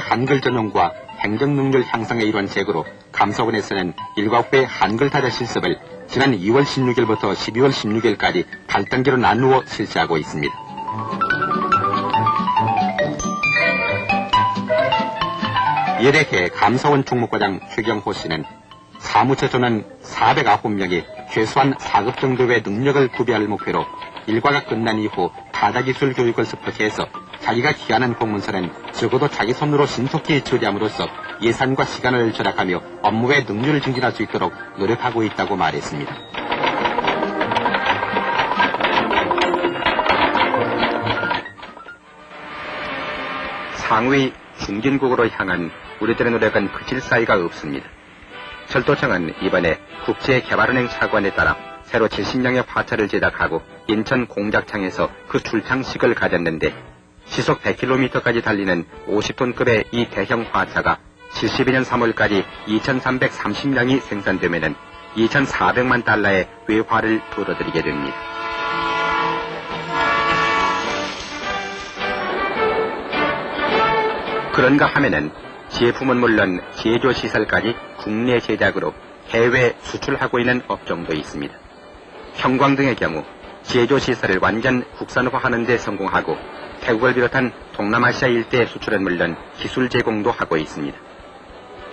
한글 전용과 행정 능률 향상의 일환책으로 감사원에서는 7배 한글 타자 실습을 지난 2월 16일부터 12월 16일까지 8단계로 나누어 실시하고 있습니다. 이에 대해 감사원 총무과장 최경호 씨는 사무처조는 409명이 최소한 4급 정도의 능력을 구비할 목표로 일과가 끝난 이후 타자기술 교육을 습득해서 자기가 기하는 공문서는 적어도 자기 손으로 신속히 처리함으로써 예산과 시간을 절약하며 업무의 능률을 증진할 수 있도록 노력하고 있다고 말했습니다. 상위 중진국으로 향한 우리들의 노력은 그칠 사이가 없습니다. 철도청은 이번에 국제개발은행 차관에 따라 새로 70량의 화차를 제작하고 인천 공작창에서 그 출창식을 가졌는데 시속 100km까지 달리는 50톤급의 이 대형 화차가 72년 3월까지 2,330량이 생산되면 2,400만 달러의 외화를 불어들이게 됩니다. 그런가 하면은 제품은 물론 제조시설까지 국내 제작으로 해외 수출하고 있는 업종도 있습니다. 형광등의 경우 제조시설을 완전 국산화하는 데 성공하고 태국을 비롯한 동남아시아 일대 수출은 물론 기술 제공도 하고 있습니다.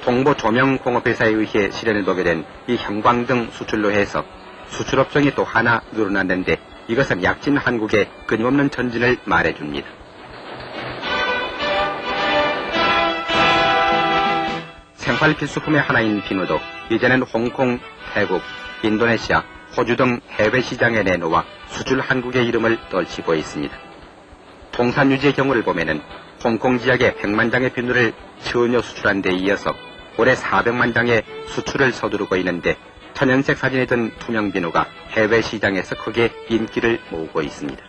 동부 조명공업회사에 의해 실현을 보게 된 이 형광등 수출로 해서 수출업종이 또 하나 늘어났는데 이것은 약진 한국의 끊임없는 전진을 말해줍니다. 생활 필수품의 하나인 비누도 이제는 홍콩, 태국, 인도네시아, 호주 등 해외 시장에 내놓아 수출 한국의 이름을 떨치고 있습니다. 동산유지의 경우를 보면은 홍콩 지역에 100만 장의 비누를 전혀 수출한 데 이어서 올해 400만 장의 수출을 서두르고 있는데 천연색 사진에 든 투명 비누가 해외 시장에서 크게 인기를 모으고 있습니다.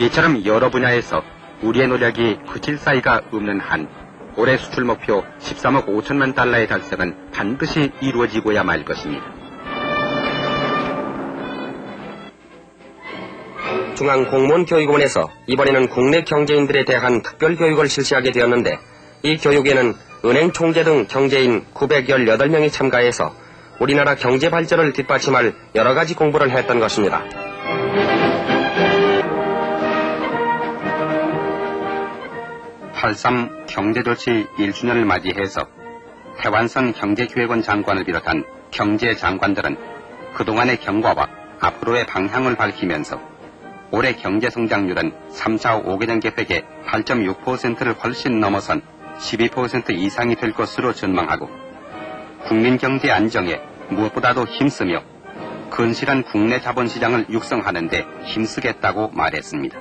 이처럼 여러 분야에서 우리의 노력이 그칠 사이가 없는 한 올해 수출 목표 13억 5천만 달러의 달성은 반드시 이루어지고야 말 것입니다. 중앙공무원교육원에서 이번에는 국내 경제인들에 대한 특별교육을 실시하게 되었는데 이 교육에는 은행 총재 등 경제인 918명이 참가해서 우리나라 경제 발전을 뒷받침할 여러 가지 공부를 했던 것입니다. (8.3) 경제조치 1주년을 맞이해서 해완선 경제기획원 장관을 비롯한 경제장관들은 그동안의 경과와 앞으로의 방향을 밝히면서 올해 경제성장률은 3차 5개년 계획의 8.6%를 훨씬 넘어선 12% 이상이 될 것으로 전망하고 국민 경제 안정에 무엇보다도 힘쓰며 건실한 국내 자본시장을 육성하는 데 힘쓰겠다고 말했습니다.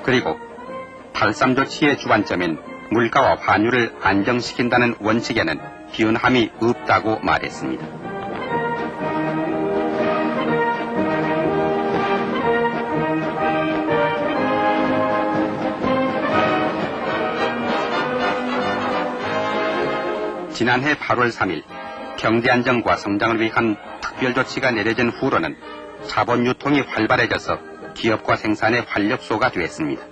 그리고 8.3 조치의 주관점인 물가와 환율을 안정시킨다는 원칙에는 변함이 없다고 말했습니다. 지난해 8월 3일 경제안정과 성장을 위한 특별조치가 내려진 후로는 자본 유통이 활발해져서 기업과 생산의 활력소가 되었습니다.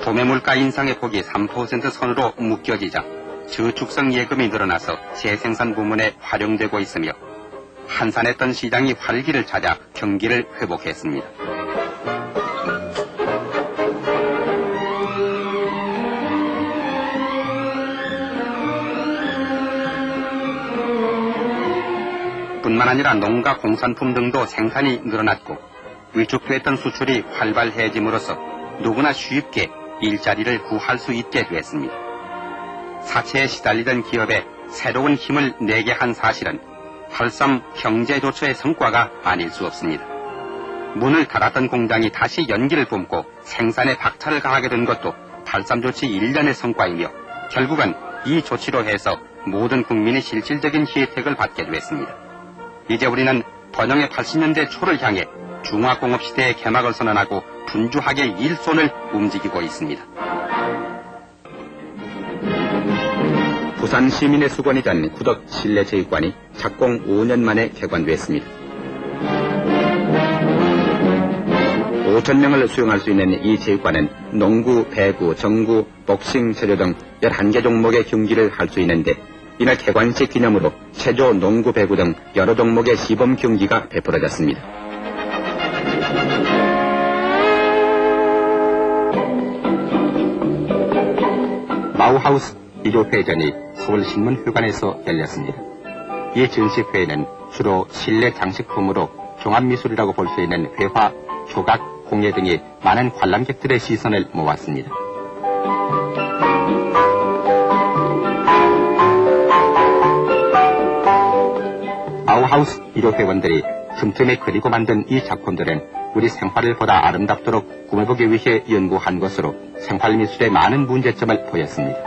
도매물가 인상의 폭이 3% 선으로 묶여지자 저축성 예금이 늘어나서 재생산 부문에 활용되고 있으며 한산했던 시장이 활기를 찾아 경기를 회복했습니다. 뿐만 아니라 농가 공산품 등도 생산이 늘어났고 위축됐던 수출이 활발해짐으로써 누구나 쉽게 일자리를 구할 수 있게 됐습니다. 사채에 시달리던 기업에 새로운 힘을 내게 한 사실은 8.3 경제조처의 성과가 아닐 수 없습니다. 문을 닫았던 공장이 다시 연기를 뿜고 생산에 박차를 가하게 된 것도 8.3 조치 1년의 성과이며 결국은 이 조치로 해서 모든 국민이 실질적인 혜택을 받게 됐습니다. 이제 우리는 번영의 80년대 초를 향해 중화공업시대의 개막을 선언하고 분주하게 일손을 움직이고 있습니다. 부산 시민의 수건이던 구덕 실내체육관이 착공 5년 만에 개관됐습니다. 5,000명을 수용할 수 있는 이 체육관은 농구, 배구, 정구, 복싱, 체조 등 11개 종목의 경기를 할 수 있는데 이날 개관식 기념으로 체조, 농구, 배구 등 여러 종목의 시범 경기가 베풀어졌습니다. 마우하우스 1호 회전이 서울신문회관에서 열렸습니다. 이 전시회에는 주로 실내 장식품으로 종합미술이라고 볼 수 있는 회화, 조각, 공예 등이 많은 관람객들의 시선을 모았습니다. 마우하우스 1호 회원들이 틈틈이 그리고 만든 이 작품들은 우리 생활을 보다 아름답도록 꾸며보기 위해 연구한 것으로 생활미술의 많은 문제점을 보였습니다.